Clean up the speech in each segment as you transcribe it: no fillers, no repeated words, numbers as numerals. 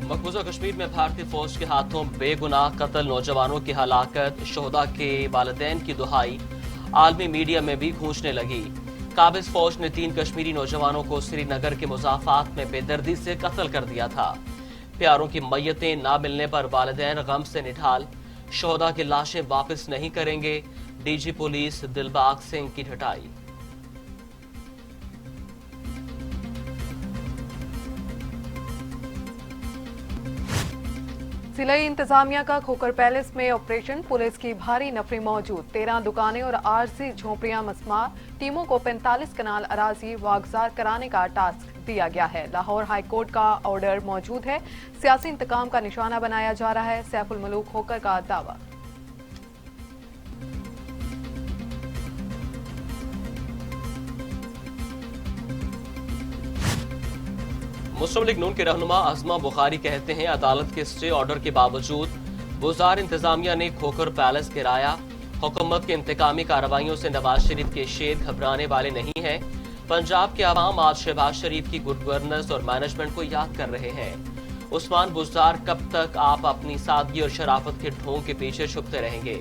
मकबूजा कश्मीर में भारतीय फौज के हाथों बेगुनाह कत्ल नौजवानों की हलाकत, शोहदा के वालिदैन की दुहाई आलमी मीडिया में भी गूंजने लगी। काबिज फौज ने 3 कश्मीरी नौजवानों को श्रीनगर के मुजाफात में बेदर्दी से कत्ल कर दिया था। प्यारों की मैयतें ना मिलने पर वालिदैन गम से निढाल, शोहदा की लाशें वापस नहीं करेंगे, डीजी पुलिस दिलबाग सिंह की ढटाई। जिला इंतजामिया का खोकर पैलेस में ऑपरेशन, पुलिस की भारी नफरी मौजूद, 13 दुकानें और आरजी झोपड़ियां मस्मार, टीमों को 45 कनाल अराजी वागजार कराने का टास्क दिया गया है। लाहौर हाई कोर्ट का ऑर्डर मौजूद है, सियासी इंतकाम का निशाना बनाया जा रहा है, सैफुल मलूक खोकर का दावा। मुस्लिम लीग नून के रहनुमा अज़मा बुखारी कहते हैं, अदालत के स्टे ऑर्डर के बावजूद बुज़ार इंतजामिया ने खोकर पैलेस गिराया। हुकूमत के इंतकामी कार्रवाइयों से नवाज शरीफ के शेर घबराने वाले नहीं हैं। पंजाब के अवाम आज शहबाज शरीफ की गुड गवर्नेंस और मैनेजमेंट को याद कर रहे हैं। उस्मान बुज़दार, कब तक आप अपनी सादगी और शराफत के ढोंग के पीछे छुपते रहेंगे?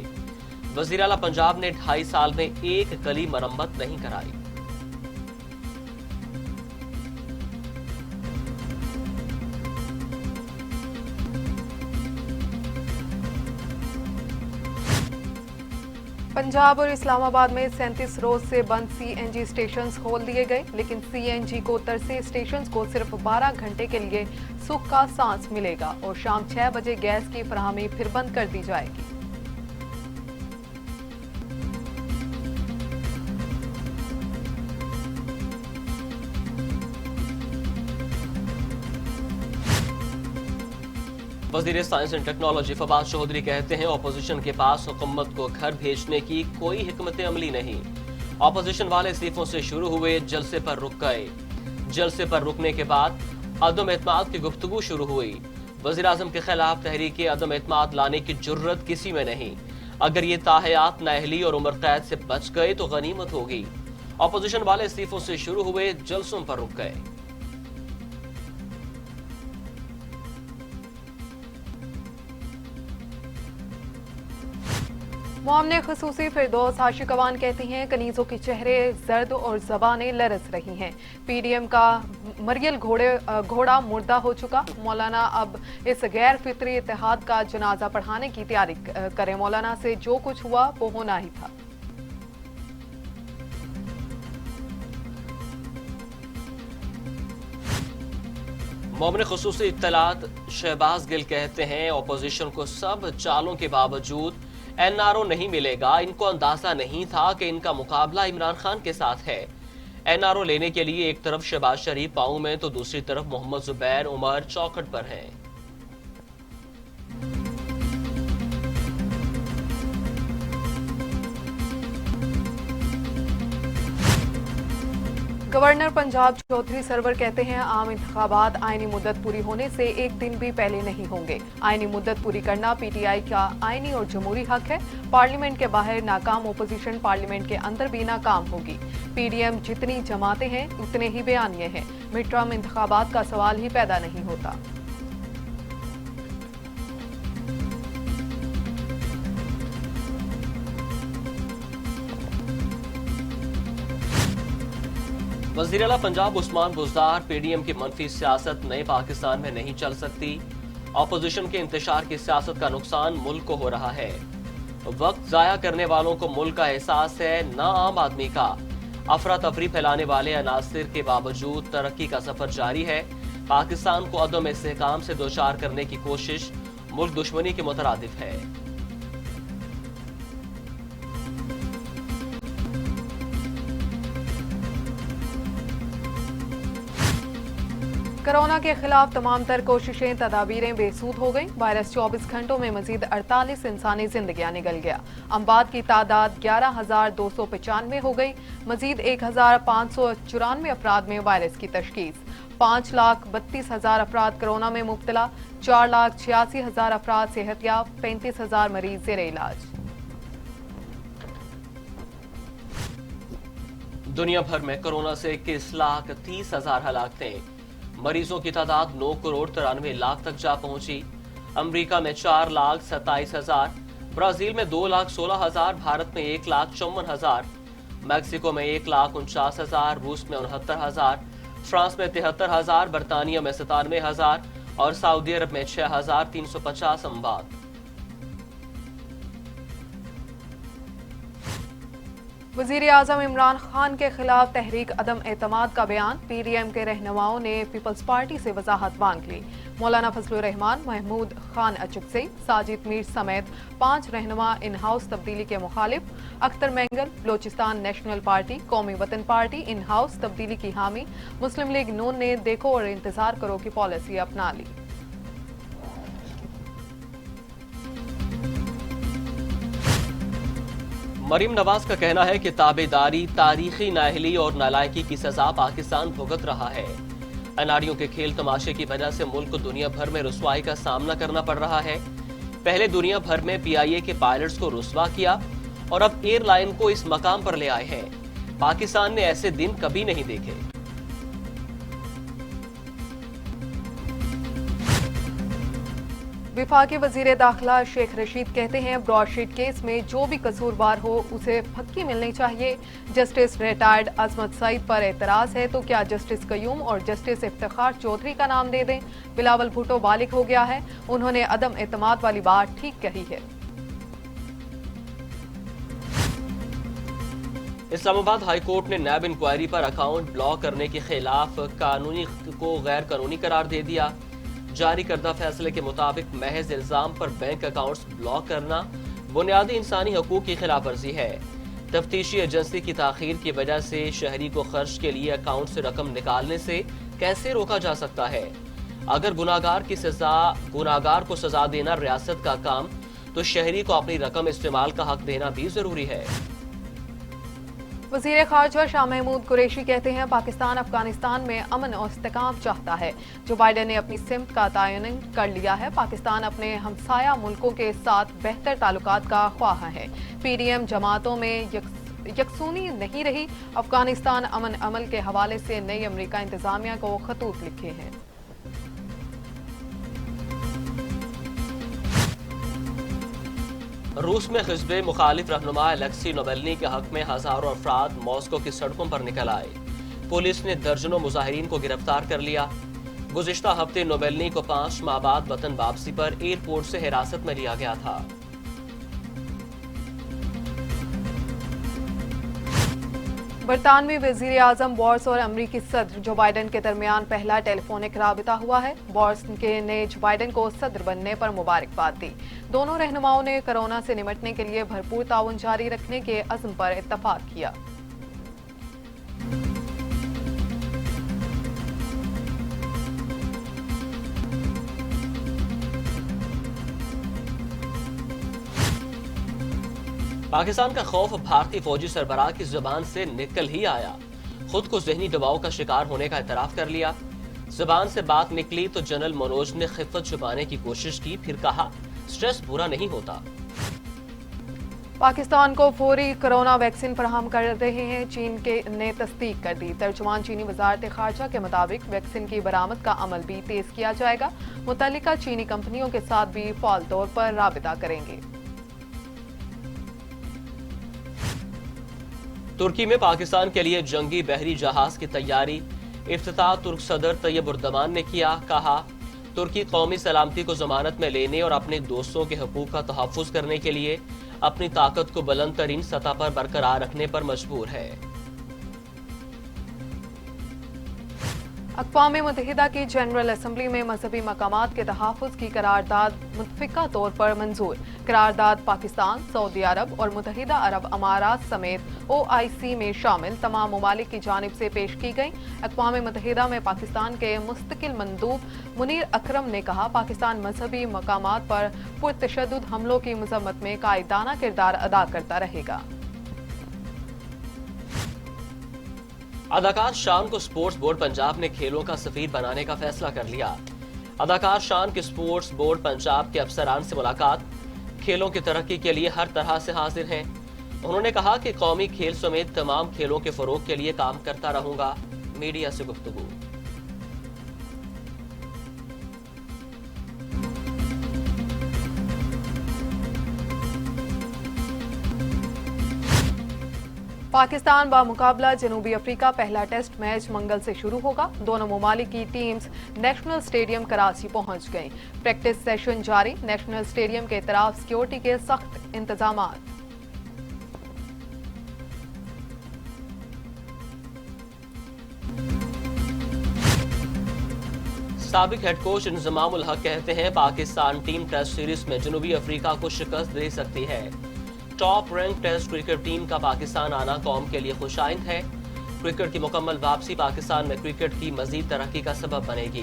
वज़ीर आला पंजाब ने 2.5 साल में एक गली मरम्मत नहीं कराई। पंजाब और इस्लामाबाद में 37 रोज से बंद सीएनजी स्टेशंस खोल दिए गए, लेकिन सीएनजी को तरसे स्टेशंस को सिर्फ 12 घंटे के लिए सुख का सांस मिलेगा और शाम 6 बजे गैस की फराहमी फिर बंद कर दी जाएगी। वज़ीर science and technology Fawad Chaudhry कहते हैं, अपोजिशन के पास हुकूमत को घर भेजने की कोई हिकमत अमली नहीं। अपोजिशन वाले इस्तीफों से शुरू हुए, जलसे पर रुक गए। जलसे पर रुकने के बाद अदम एतमाद की गुफ्तगू शुरू हुई। वज़ीर आज़म के खिलाफ तहरीक अदम एतमाद लाने की जुर्रत किसी में नहीं। अगर ये ताहयात नाअहली और उम्र कैद से बच गए तो गनीमत होगी। अपोजिशन वाले इस्तीफों से शुरू हुए, जलसों पर रुक गए। मुआमने खसूसी फिरदौस आशिकवान कहती हैं, कनीजों के चेहरे जर्द और जबानें लरस रही हैं। पीडीएम का मरियल घोड़ा मुर्दा हो चुका। मौलाना अब इस गैर फितरी इत्तेहाद का जनाजा पढ़ाने की तैयारी करें। मौलाना से जो कुछ हुआ वो होना ही था। मोमिन खसूसी इत्तलात शहबाज गिल कहते हैं, अपोजिशन को सब चालों के बावजूद एनआरओ नहीं मिलेगा। इनको अंदाजा नहीं था कि इनका मुकाबला इमरान खान के साथ है। एनआरओ लेने के लिए एक तरफ शहबाज शरीफ पाँव में तो दूसरी तरफ मोहम्मद जुबैर उमर चौखट पर हैं। गवर्नर पंजाब चौधरी सरवर कहते हैं, आम इंतखाबात आईनी मुद्दत पूरी होने से एक दिन भी पहले नहीं होंगे। आईनी मुद्दत पूरी करना पीटीआई का आईनी और जमहूरी हक है। पार्लियामेंट के बाहर नाकाम ओपोजिशन पार्लियामेंट के अंदर भी नाकाम होगी। पीडीएम जितनी जमाते हैं उतने ही बयानिए हैं। मिड टर्म इंतखाबात का सवाल ही पैदा नहीं होता। वज़ीर आला पंजाब उस्मान बुज़दार, पीडीएम की मनफी सियासत नए पाकिस्तान में नहीं चल सकती। अपोजिशन के इंतशार की सियासत का नुकसान मुल्क को हो रहा है। वक्त जाया करने वालों को मुल्क का एहसास है, न आम आदमी का। अफरा तफरी फैलाने वाले अनासिर के बावजूद तरक्की का सफर जारी है। पाकिस्तान को अदम इस्तेहकाम से दोचार करने की कोशिश मुल्क दुश्मनी के मुतरादिफ है। कोरोना के खिलाफ तमाम तर कोशिशें तदाबीरें बेसूद हो गईं। वायरस 24 घंटों में मजीद 48 इंसानी जिंदगियां निकल गया। अम्बात की तादाद 11,295 हो गई। मजीद 1,594 अफराद में वायरस की तशखीस। 5,32,000 अफराद कोरोना में मुब्तला। 4,86,000 अफराद सेहतयाब। 35,000 मरीज ज़ेरे इलाज। दुनिया भर में कोरोना से 21,30,000 हलाकतें। मरीजों की तादाद 9 करोड़ 93 लाख तक जा पहुंची। अमेरिका में 4,27,000, ब्राजील में 2,16,000, भारत में 1,54,000, मैक्सिको में 1,49,000, रूस में 69,000, फ्रांस में 73,000, बर्तानिया में 97,000 और सऊदी अरब में 6,350 अमवात। वजीर आजम इमरान खान के खिलाफ तहरीक अदम एतमाद का बयान। PDM के रहनुमाओं ने पीपल्स पार्टी से वजाहत मांग ली। मौलाना फजलुर रहमान, महमूद खान अचकज़ई, साजिद मीर समेत 5 रहनुमा इन हाउस तब्दीली के मुखालिफ। अख्तर मेंगल, बलोचिस्तान नेशनल पार्टी, कौमी वतन पार्टी इन हाउस तब्दीली की हामी। मुस्लिम लीग नून ने देखो और इंतजार करो की पॉलिसी अपना ली। मरीम नवाज का कहना है कि ताबेदारी, तारीखी नाअहली और नालायकी की सजा पाकिस्तान भुगत रहा है। अनाड़ियों के खेल तमाशे की वजह से मुल्क को दुनिया भर में रुसवाई का सामना करना पड़ रहा है। पहले दुनिया भर में PIA के पायलट्स को रुसवा किया और अब एयरलाइन को इस मकाम पर ले आए हैं। पाकिस्तान ने ऐसे दिन कभी नहीं देखे। विफाकी वजीर दाखिला शेख रशीद कहते हैं ब्रॉडशीट केस में जो भी कसूरवार हो उसे फक्की मिलनी चाहिए। जस्टिस रिटायर्ड अजमत सईद पर एतराज है तो क्या जस्टिस कयूम और जस्टिस इफ्तिखार चौधरी का नाम दे दें। बिलावल भुट्टो बालिग हो गया है, उन्होंने अदम एतमाद वाली बात ठीक कही है। इस्लामाबाद हाई कोर्ट ने नैब इंक्वायरी पर अकाउंट ब्लॉक करने के खिलाफ कानूनी को गैर कानूनी करार दे दिया। जारी करदा फैसले के मुताबिक महज इल्जाम पर बैंक अकाउंट्स ब्लॉक करना बुनियादी इंसानी हकूक की खिलाफ वर्जी है। तफ्तीशी एजेंसी की ताखीर की वजह से शहरी को खर्च के लिए अकाउंट से रकम निकालने से कैसे रोका जा सकता है। अगर गुनाहगार को सजा देना रियासत का काम तो शहरी को अपनी रकम इस्तेमाल का हक देना भी जरूरी है। वज़ीर ख़ारजा शाह महमूद कुरैशी कहते हैं पाकिस्तान अफगानिस्तान में अमन और इस्तेकाम चाहता है। जो बाइडेन ने अपनी सिमत का तयन कर लिया है। पाकिस्तान अपने हमसाया मुल्कों के साथ बेहतर ताल्लुकात का ख्वाह है। PDM जमातों में यकसूनी नहीं रही। अफगानिस्तान अमन अमल के हवाले से नई अमरीका इंतजामिया को खतूत लिखे हैं। रूस में हिज़्ब मुखालिफ रहनुमा अलेक्सी नोवेल्नी के हक में हजारों अफराद मॉस्को की सड़कों पर निकल आए। पुलिस ने दर्जनों मुजाहिरीन को गिरफ्तार कर लिया। गुज़िश्ता हफ्ते नोवेल्नी को 5 माह बाद वतन वापसी पर एयरपोर्ट से हिरासत में लिया गया था। बरतानवी वज़ीर आज़म बोरिस और अमरीकी सदर जो बाइडेन के दरमियान पहला टेलीफोनिक राबिता हुआ है। बोरिस ने जो बाइडेन को सदर बनने पर मुबारकबाद दी। दोनों रहनुमाओं ने कोरोना से निपटने के लिए भरपूर ताउन जारी रखने के अज़्म पर इत्तफाक किया। पाकिस्तान का खौफ भारतीय फौजी सरबराह की जुबान से निकल ही आया। खुद को जहनी दबाव का शिकार होने का एतराफ कर लिया। जुबान से बात निकली तो जनरल मनोज ने खिफत छुपाने की कोशिश की, फिर कहा स्ट्रेस बुरा नहीं होता। पाकिस्तान को फौरी कोरोना वैक्सीन फराहम कर रहे हैं। चीन ने तस्दीक कर दी। तर्जुमान चीनी वजारत खारजा के मुताबिक वैक्सीन की बरामद का अमल भी तेज किया जाएगा। मुतल्लिका चीनी कंपनियों के साथ भी फौल तौर पर राबिता करेंगे। तुर्की में पाकिस्तान के लिए जंगी बहरी जहाज की तैयारी। इफ्तिताह तुर्क सदर तैयब उर्दवान ने किया। कहा तुर्की कौमी सलामती को जमानत में लेने और अपने दोस्तों के हकूक का तहफ़्फ़ुज़ करने के लिए अपनी ताकत को बुलंद तरीन सतह पर बरकरार रखने पर मजबूर है। अक़वाम मुत्तहिदा की जनरल असम्बली में मजहबी मकामात के तहफ़्फ़ुज़ की करारदाद मुत्तफ़िक़ा तौर पर मंजूर। करारदाद पाकिस्तान, सऊदी अरब और मुत्तहिदा अरब अमारात समेत OIC में शामिल तमाम ममालिक की जानिब से पेश की गई। अक़वाम मुत्तहिदा में पाकिस्तान के मुस्तकिल मंदूब मुनीर अकरम ने कहा पाकिस्तान मजहबी मकामात पर पुरतशद्दुद हमलों की मज़म्मत में कायदाना किरदार अदा करता रहेगा। अदाकार शान को स्पोर्ट्स बोर्ड पंजाब ने खेलों का सफीर बनाने का फैसला कर लिया। अदाकार शान की स्पोर्ट्स बोर्ड पंजाब के अफसरान से मुलाकात। खेलों की तरक्की के लिए हर तरह से हाजिर हैं। उन्होंने कहा कि कौमी खेल समेत तमाम खेलों के फरोग के लिए काम करता रहूंगा। मीडिया से गुफ्तगू। पाकिस्तान बामुकाबला जनूबी अफ्रीका पहला टेस्ट मैच मंगल से शुरू होगा। दोनों ममालिक की टीम्स नेशनल स्टेडियम कराची पहुंच गईं। प्रैक्टिस सेशन जारी। नेशनल स्टेडियम के इतराफ सिक्योरिटी के सख्त इंतजामात। साबिक हेड कोच इंजमामुल हक कहते हैं पाकिस्तान टीम टेस्ट सीरीज में जनूबी अफ्रीका को शिकस्त दे सकती है। Top rank test cricket team का पाकिस्तान आना कौम के लिए खुशाइंद है। क्रिकेट की मुकम्मल वापसी पाकिस्तान में क्रिकेट की मजीद तरक्की का सबब बनेगी।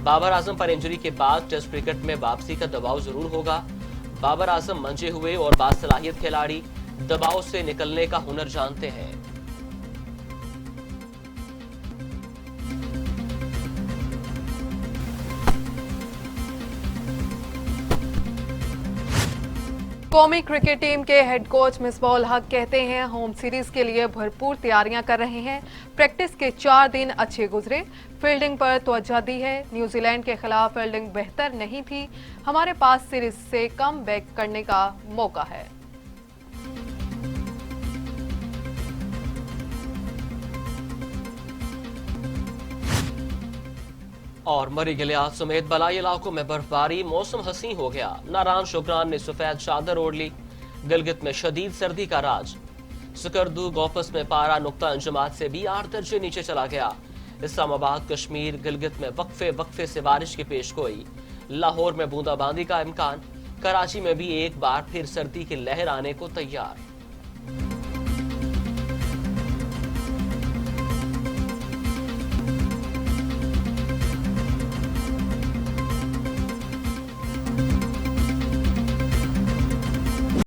बाबर आजम पर इंजरी के बाद टेस्ट क्रिकेट में वापसी का दबाव जरूर होगा। बाबर आजम मंजे हुए और बासलाहियत खिलाड़ी दबाव से निकलने का हुनर जानते हैं। कौमी क्रिकेट टीम के हेड कोच मिसबाह-उल हक कहते हैं होम सीरीज के लिए भरपूर तैयारियां कर रहे हैं। प्रैक्टिस के 4 दिन अच्छे गुजरे। फील्डिंग पर तवज्जो दी है। न्यूजीलैंड के खिलाफ फील्डिंग बेहतर नहीं थी। हमारे पास सीरीज से कम बैक करने का मौका है। और मरी गिलियाद समेत बलाई इलाकों में बर्फबारी। मौसम हसीन हो गया। नारान शुक्रान ने सफेद चादर ओढ़ ली। गिलगित में शदीद सर्दी का राज। सकरदू गोफस में पारा नुक्ता अंजुमात से भी 8 दर्जे नीचे चला गया। इस्लामाबाद कश्मीर गिलगित में वक्फे से बारिश की पेशगोई। लाहौर में बूंदाबांदी का इम्कान। कराची में भी एक बार फिर सर्दी की लहर आने को तैयार।